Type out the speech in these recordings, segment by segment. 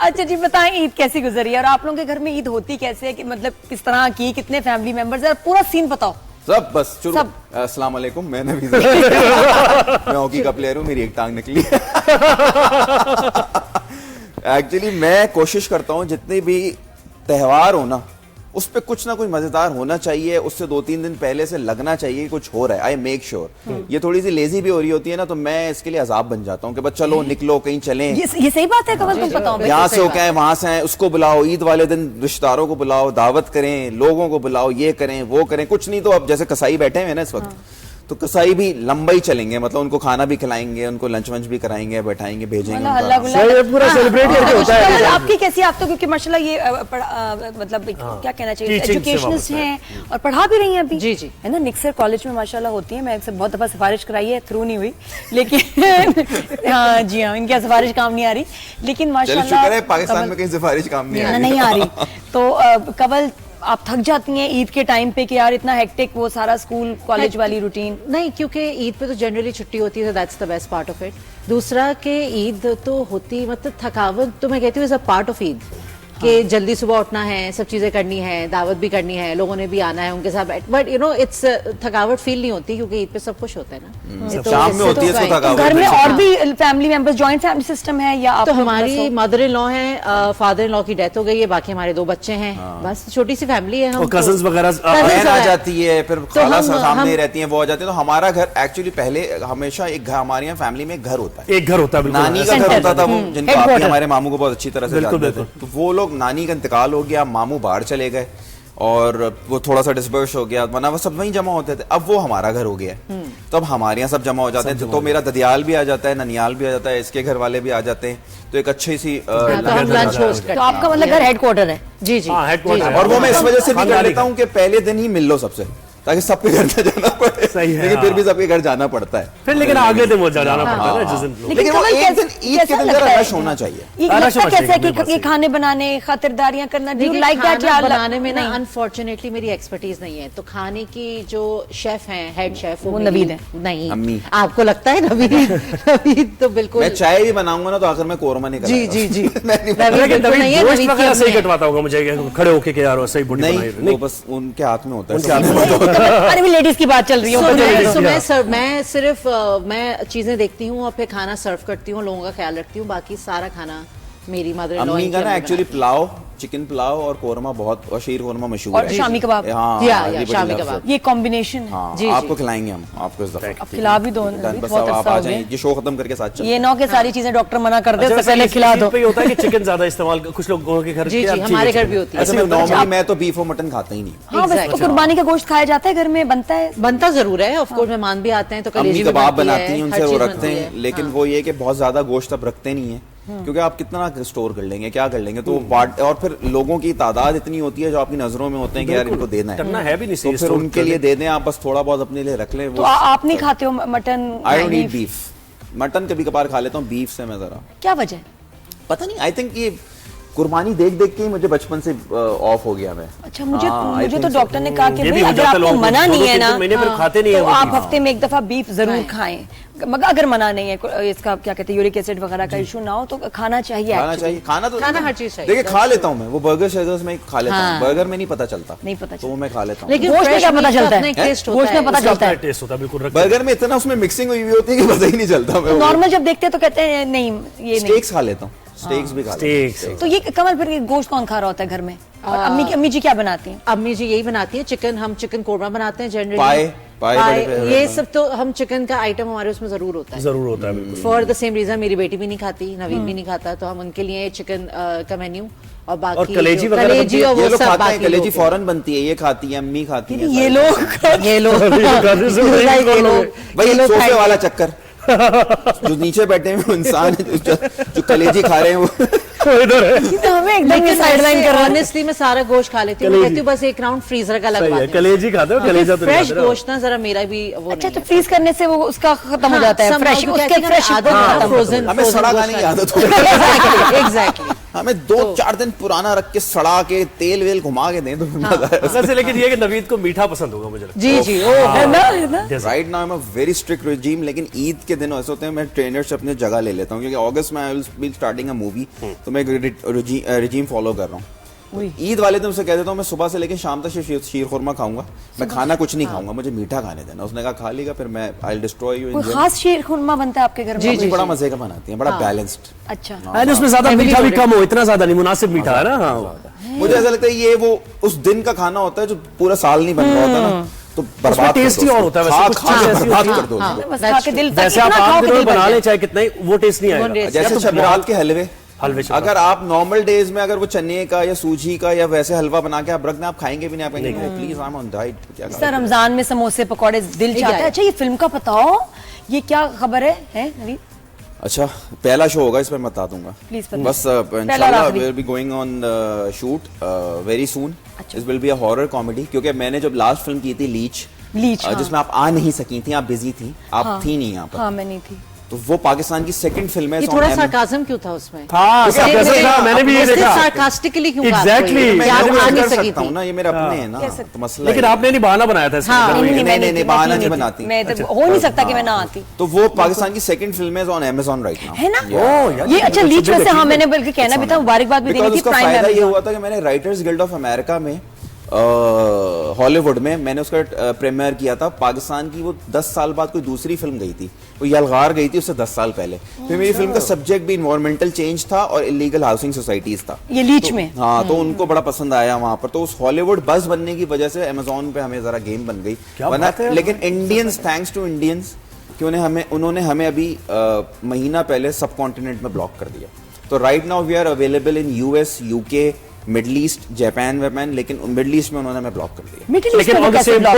अच्छा जी, बताएं ईद कैसी गुजरी है और आप लोगों के घर में ईद होती कैसे है, कि मतलब किस तरह की, कितने फैमिली मेंबर्स, पूरा सीन बताओ सब। बस शुरू। अस्सलाम वालेकुम, मैं नवीद मैं हॉकी का प्लेयर हूँ, मेरी एक टांग निकली एक्चुअली मैं कोशिश करता हूँ जितने भी त्योहार हो ना उस पे कुछ ना कुछ मजेदार होना चाहिए, उससे 2-3 दिन पहले से लगना चाहिए कि कुछ हो रहा है। I make sure. ये थोड़ी सी लेजी भी हो रही होती है ना, तो मैं इसके लिए अजाब बन जाता हूँ कि बस चलो निकलो कहीं चलें। ये सही बात है कमल, तुम बताओ। यहाँ से हो क्या है, वहां से है, उसको बुलाओ, ईद वाले दिन रिश्तेदारों को बुलाओ, दावत करें, लोगों को बुलाओ, ये करें वो करें। कुछ नहीं तो अब जैसे कसाई बैठे हुए ना इस वक्त, तो कसाई भी लंबा ही चलेंगे, मतलब उनको खाना भी खिलाएंगे, उनको लंच वंच भी कराएंगे, बैठाएंगे, भेजेंगे। पूरा सेलिब्रेट करके होता है। आपकी कैसी, आप तो क्योंकि माशाल्लाह ये मतलब क्या कहना चाहिए, एजुकेशनिस्ट हैं और पढ़ा भी रही हैं अभी। जी है ना, निक्सर कॉलेज में माशाल्लाह होती है। मैं बहुत दफा सिफारिश कराई है, थ्रू नहीं हुई, लेकिन हाँ जी हाँ, इनकी सिफारिश काम नहीं आ रही, लेकिन माशाल्लाह पाकिस्तान में कहीं सिफारिश काम नहीं आ रही। तो कवल, आप थक जाती हैं ईद के टाइम पे कि यार इतना हेक्टिक वो सारा स्कूल कॉलेज वाली रूटीन? नहीं, क्योंकि ईद पे तो जनरली छुट्टी होती है, that's the best part of it. दूसरा के ईद तो होती, मतलब थकावट तो मैं कहती हूँ is a part of Eid, कि जल्दी सुबह उठना है, सब चीजें करनी है, दावत भी करनी है, लोगों ने भी आना है उनके साथ, बट यू नो इट्स थकावट फील नहीं होती क्योंकि ईद पे सब कुछ होता है ना। तो शाम में होती है इसको थकावट। घर में और भी family members, joint family system है या आप? तो हमारी मदर इन लॉ है, फादर इन लॉ की डेथ हो गई है, बाकी हमारे 2 बच्चे हैं, बस छोटी सी फैमिली है। हम कजन्स वगैरह आ जाती है, फिर खाला सामने रहती है, वो आ जाती है। तो हमारा घर एक्चुअली पहले हमेशा एक घर, हमारी फैमिली में एक घर होता है, एक घर होता है, नानी का घर होता था, वो जिनको आप हमारे मामू को बहुत अच्छी तरह से जानते थे। तो वो लोग, नानी का इंतकाल हो गया, मामू बाहर चले गए और वो थोड़ा सा डिस्पर्स हो गया, वरना वो सब वहीं जमा होते थे। अब वो हमारा घर हो गया है, तो अब हमारे यहाँ सब जमा हो जाते हैं। तो मेरा ददियाल भी आ जाता है, ननियाल भी आ जाता है, इसके घर वाले भी आ जाते हैं, तो एक अच्छी सी तो आपका मतलब घर हेडक्वार्टर है? जी जी, और वो मैं इस वजह से भी कर लेता हूँ कि पहले दिन ही मिल लो सबसे, ताकि सबके घर ना जाना पड़े। सही है, लेकिन फिर भी सबके घर जाना पड़ता है फिर, लेकिन अगले दिन वो जाना पड़ता है ना जिस दिन। लेकिन वो एक दिन ईद के दिन जरा रश होना चाहिए। ये लगता कैसे है कि ये खाने बनाने, खातिरदारियां करना, डू यू लाइक दैट? या बनाने में ना अनफॉर्चुनेटली मेरी एक्सपर्टीज नहीं है, तो खाने की जो शेफ हैं, हेड शेफ, वो नवीद है। नहीं, अम्मी। आपको लगता है नवीद तो बिल्कुल। मैं चाय भी बनाऊंगा ना तो आखिर में कोरमा नहीं जी जी जी, नवीद सही कटवाता होगा मुझे, खड़े होके के यार सही बॉडी नहीं, वो बस उनके हाथ में होता है। अरे भी लेडीज की बात चल रही है। मैं सिर्फ मैं चीजें देखती हूँ और फिर खाना सर्व करती हूँ, लोगों का ख्याल रखती हूँ, बाकी सारा खाना मेरी मदर इन लॉ। अम्मी का ना एक्चुअली पुलाव, चिकन पुलाव और कोरमा बहुत, और शीर कोरमा मशहूर है, और शामी कबाब। हाँ, शामी कबाब, ये कॉम्बिनेशन है। हाँ, जी, आपको खिलाएंगे हम, आपको इस दफा खिला भी दो। बस आप आ जाएं, ये शो खत्म करके साथ चलें। ये 9 के सारी चीजें डॉक्टर मना कर दे, पहले खिला दो। होता है कि चिकन ज्यादा इस्तेमाल कुछ लोगों के घर, जी जी, हमारे घर भी होती है। नॉर्मली मैं तो बीफ और मटन खाता ही नहीं। हाँ, बस तो कुर्बानी का गोश्त खाया जाता है घर में, बनता है, बनता जरूर है, ऑफ कोर्स मेहमान भी आते हैं तो अम्मी कबाब बनाती हैं, उनसे वो रखते हैं, लेकिन वो ये कि बहुत ज्यादा गोश्त अब रखते नहीं है, क्योंकि आप कितना स्टोर कर लेंगे, क्या कर लेंगे, तो और फिर लोगों की तादाद इतनी होती है जो आपकी नजरों में होते हैं कि यार इनको देना है भी नहीं, तो फिर उनके लिए दे दें आप, बस थोड़ा बहुत अपने लिए रख लें। तो आप नहीं खाते हो mutton? I don't eat beef, mutton कभी कभार खा लेता हूँ, बीफ से मैं जरा, क्या वजह? पता नहीं, आई थिंक ये कुर्बानी देख देख के ही मुझे बचपन से ऑफ हो गया मैं। अच्छा, मुझे तो डॉक्टर ने कहा कि भाई अगर आपको मना नहीं है ना खाते नहीं तो आप हफ्ते में एक दफा बीफ जरूर खाएं, मगर अगर मना नहीं है, इसका क्या कहते हैं, यूरिक एसिड वगैरह का इशू ना हो तो खाना चाहिए। खाना तो खाना हर चीज चाहिए। देखिए खा लेता हूँ मैं, वो बर्गर शेगर्स में खा लेता हूँ, बर्गर में नहीं पता चलता, नहीं पता तो वो मैं खा लेता हूँ। लेकिन गोश्त में क्या पता चलता है? गोश्त में पता चलता है, टेस्ट होता है बिल्कुल। बर्गर में इतना उसमें मिक्सिंग हुई होती है कि पता ही नहीं चलता। नॉर्मल जब देखते हैं तो कहते हैं नहीं, ये नहीं। स्टेक्स खा लेता हूँ, स्टेक्स भी खा लेता हूँ। तो ये कमल, फिर गोश्त कौन खा रहा होता है घर में? और अम्मी जी क्या बनाती हैं? अम्मी जी यही बनाती है, चिकन, हम चिकन कोरमा बनाते हैं जनरली, पाए ये सब तो हम चिकन का आइटम हमारे उसमें जरूर होता है। फॉर द सेम रीजन मेरी बेटी भी नहीं खाती, नवीद भी नहीं खाता, तो हम उनके लिए चिकन का मेन्यू और बाकी कलेजी और वो सब खाते हैं। कलेजी फौरन बनती है, ये खाती है, अम्मी खाती है, ये लोग वही सोफे वाला चक्कर, जो नीचे बैठे हैं इंसान जो कलेजी खा रहे हैं वो इधर है। हमें एकदम साइडलाइन कर रहा है। ऑनेस्टली मैं सारा गोश्त खा लेती हूँ, मैं कहती हूँ बस एक राउंड फ्रीजर का लगवा दें। कलेजी खाते हो? कलेजा तो फ्रेश गोश्त ना जरा मेरा भी वो। अच्छा, तो फ्रीज करने से वो उसका खत्म हो जाता है, फ्रेश उसके फ्रेश फ्रोजन, हमें सड़ा खाने की आदत हो एग्जैक्टली हमें 2-4 दिन पुराना रख के सड़ा के तेल वेल घुमा के दें तो मजा आएगा। असल से लेकिन ये कि नवीद को मीठा पसंद होगा मुझे लगता जी जी, ओ है ना? Right now I am a very strict regime, लेकिन ईद के दिन ऐसे होते हैं मैं ट्रेनर से अपनी जगह ले लेता हूँ, क्योंकि अगस्त में I will be starting a movie, तो मैं रेजिम फॉलो कर रहा हूँ। ईद वाले दिन उसे कह देता हूँ मैं सुबह से लेकर शाम तक सिर्फ शीर खुरमा खाऊंगा, मैं खाना कुछ नहीं खाऊंगा, मुझे मीठा खाने देना। उसने कहा खा लेगा, फिर मैं आई विल डिस्ट्रॉय यू। कोई खास शीर खुरमा बनता है आपके घर में? जी, बड़ा मजे का बनाती है, बड़ा बैलेंस्ड। अच्छा, है। उसमें ज्यादा मीठा भी कम हो, इतना ज्यादा नहीं, मुनासिब मीठा है ना। हाँ, मुझे ऐसा लगता है ये वो उस दिन का खाना होता है जो पूरा साल नहीं बन रहा होता ना, तो बर्बाद टेस्ट ही और होता है वैसे, कुछ चीजें ऐसी बर्बाद होती कर दो उसको। बस खा के दिल तक जैसे आप इतना खाओ आम कि दिनों दिल में भर बना जाए। ले चाहे कितना ही, वो टेस्ट नहीं आएगा। जैसे शबरात के हलवे हलवे अगर आप नॉर्मल डेज में अगर वो चने का या सूजी का या वैसे हलवा बना के आप रख दें, आप खाएंगे भी नहीं, आप कहेंगे please I am on diet. क्या सर रमजान में समोसे पकौड़े दिल चाहता है। अच्छा, ये फिल्म का बताओ, ये क्या खबर है नवीद? अच्छा, पहला शो होगा, इस पर मैं बता दूंगा। Please बताओ। बस इंशाल्लाह we will be going on shoot very soon. This will be a horror comedy, क्योंकि मैंने जब लास्ट फिल्म की थी लीच, जिसमें आप आ नहीं सकी थी, आप बिजी थी, आप थी नहीं यहाँ पर। हाँ, मैं नहीं थी। तो वो पाकिस्तान की सेकंड फिल्म है। ये थोड़ा सार्काज्म क्यों था उसमें? हाँ, मैंने भी ये देखा। सार्कास्टिकली क्यों? Exactly। मैं क्या आ नहीं कर सकी सकता हूँ थी? ना, ये मेरे अपने हैं ना, तो मसला लेकिन है। आपने नहीं बहाना बनाया था इसमें। नहीं, बहाना नहीं बनाती। मैं तो हो नहीं सकता कि मैं ना आती, तो वो पाकिस्तान की सेकंड फिल्म है ऑन Amazon राइट नाउ, है ना? यार, ये अच्छा लीच में से, हाँ मैंने बल्कि कहना भी था, मुबारकबाद भी देनी थी। उसका प्राइम फायदा ये में हुआ था कि मैंने राइटर्स गिल्ड ऑफ अमेरिका में हॉलीवुड में मैंने उसका प्रीमियर किया था। पाकिस्तान की वो 10 साल बाद कोई दूसरी फिल्म गई थी, वो यलगार गई थी उससे 10 साल पहले। फिर मेरी फिल्म का सब्जेक्ट भी इन्वायरमेंटल चेंज था और इलीगल हाउसिंग सोसाइटीज था, ये लीच में। हाँ, तो उनको बड़ा पसंद आया वहां पर, तो उस हॉलीवुड बस बनने की वजह से अमेजोन पे हमें जरा गेम बन गई। लेकिन इंडियंस, थैंक्स टू इंडियंस, कि उन्होंने हमें अभी महीना पहले सब कॉन्टिनेंट में ब्लॉक कर दिया। तो right now we are available in US, UK, Middle East, Japan वेपान, लेकिन मिडल ईस्ट में उन्होंने हमें ब्लॉक कर दिया। मिडिल ईस्ट में कैसे ब्लॉक?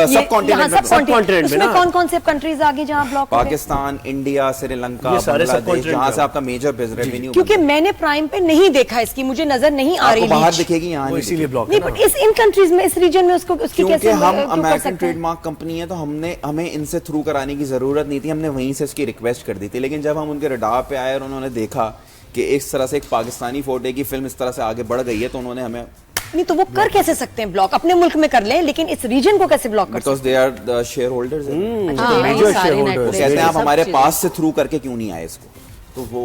सब कॉन्टिनेंट में कौन कौन से कंट्रीज आगे जहां ब्लॉक? पाकिस्तान, इंडिया, श्रीलंका, बांग्लादेश, जहां से आपका मेजर रेवेन्यू। क्योंकि मैंने प्राइम पे नहीं देखा इसकी, मुझे नजर नहीं आ रही। बाहर दिखेगी, यहाँ नहीं, इसीलिए ब्लॉक नहीं, बट इन कंट्रीज में, इस रीजन में उसको उसकी कैसे? क्योंकि हम अमेरिकन ट्रेडमार्क कंपनी है, तो हमें इनसे थ्रू कराने की जरूरत नहीं थी, हमने वहीं से उसकी रिक्वेस्ट कर दी थी। लेकिन जब हम उनके रडार पे आए और उन्होंने देखा कि इस तरह से एक पाकिस्तानी फोटे की फिल्म इस तरह से आगे बढ़ गई है, तो उन्होंने हमें नहीं, तो वो कर कैसे सकते हैं ब्लॉक? अपने मुल्क में कर लें, लेकिन इस रीजन को कैसे ब्लॉक कर? Because they are the shareholders. कहते हैं आप हमारे पास से थ्रू करके क्यों नहीं आए इसको, तो वो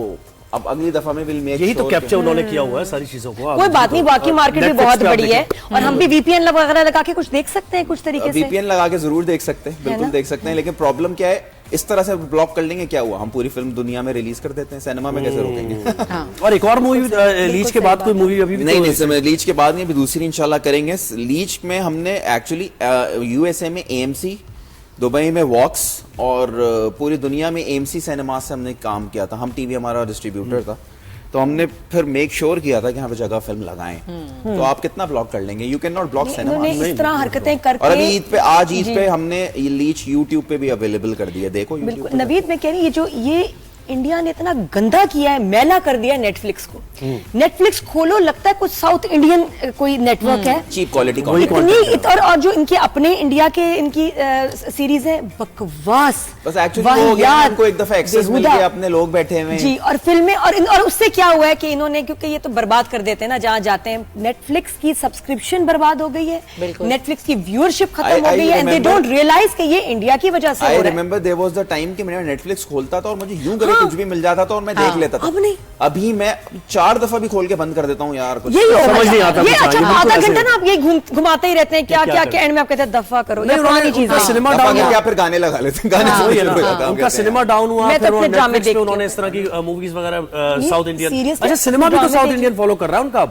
अब अगली दफा में विल मेक यही तो कैप्चर उन्होंने किया हुआ है सारी चीजों को। कोई बात नहीं, बाकी मार्केट भी बहुत बड़ी है और हम भी वीपीएन वगैरह लगा के कुछ देख सकते हैं, कुछ तरीके से वीपीएन लगा के जरूर देख सकते हैं, बिल्कुल देख सकते हैं। लेकिन प्रॉब्लम क्या है, इस तरह से ब्लॉक कर लेंगे क्या हुआ, हम पूरी फिल्म दुनिया में रिलीज कर देते हैं, सिनेमा में कैसे रोकेंगे? और एक और मूवी लीच के बाद कोई मूवी अभी भी नहीं, लीच के बाद नहीं, अभी दूसरी इंशाल्लाह करेंगे। लीच में हमने एक्चुअली यूएसए में एएमसी, दुबई में वॉक्स और पूरी दुनिया में एएमसी सिनेमा से हमने काम किया था। हम टीवी हमारा डिस्ट्रीब्यूटर था, तो हमने फिर मेक श्योर किया था कि यहाँ पे जगह फिल्म लगाएं। तो आप कितना ब्लॉक कर लेंगे? You can not block cinema. इस तरह हरकतें करके, और अभी ईद पे हमने ये लीच यूट्यूब पे भी अवेलेबल कर दिया, देखो। बिल्कुल नवीद, मैं कह रही हूँ ये इंडिया ने इतना गंदा किया है, मैला कर दिया है नेटफ्लिक्स को। नेटफ्लिक्स खोलो, लगता है कुछ साउथ इंडियन कोई नेटवर्क है, चीप क्वालिटी और जो इनके अपने इंडिया के इनकी सीरीज है बकवास। बस एक्चुअली हो गया, इनको एक दफा एक्सेस मिल गया, अपने लोग बैठे हुए जी। और फिल्में और उससे क्या हुआ है कि इन्होंने, क्योंकि ये तो बर्बाद कर देते हैं ना जहां जाते हैं, नेटफ्लिक्स की सब्सक्रिप्शन बर्बाद हो गई है, नेटफ्लिक्स की व्यूअरशिप खत्म हो गई है, एंड दे डोंट रियलाइज कि ये इंडिया की वजह से हो रहा है। I remember there was the time कि मैं नेटफ्लिक्स खोलता था और मुझे यूं करके कुछ भी मिल जाता था और मैं देख लेता था। अब नहीं, अभी मैं 4 दफा भी खोल के बंद कर देता हूँ यार, कुछ समझ नहीं आता। ये अच्छा आधा घंटा ना आप ये घुमाते ही रहते हैं, क्या क्या क्या एंड में आप कहते हैं दफा करो, ये पुरानी चीज है। सिनेमा डाउन क्या फिर गाने लगा लेते हैं, गाने उनका सिनेमा डाउन हुआ, मैं तो अपने ड्रामे उन्होंने इस तरह की मूवीज वगैरह साउथ इंडियन, अच्छा सिनेमा भी तो साउथ इंडियन फॉलो कर रहा है उनका।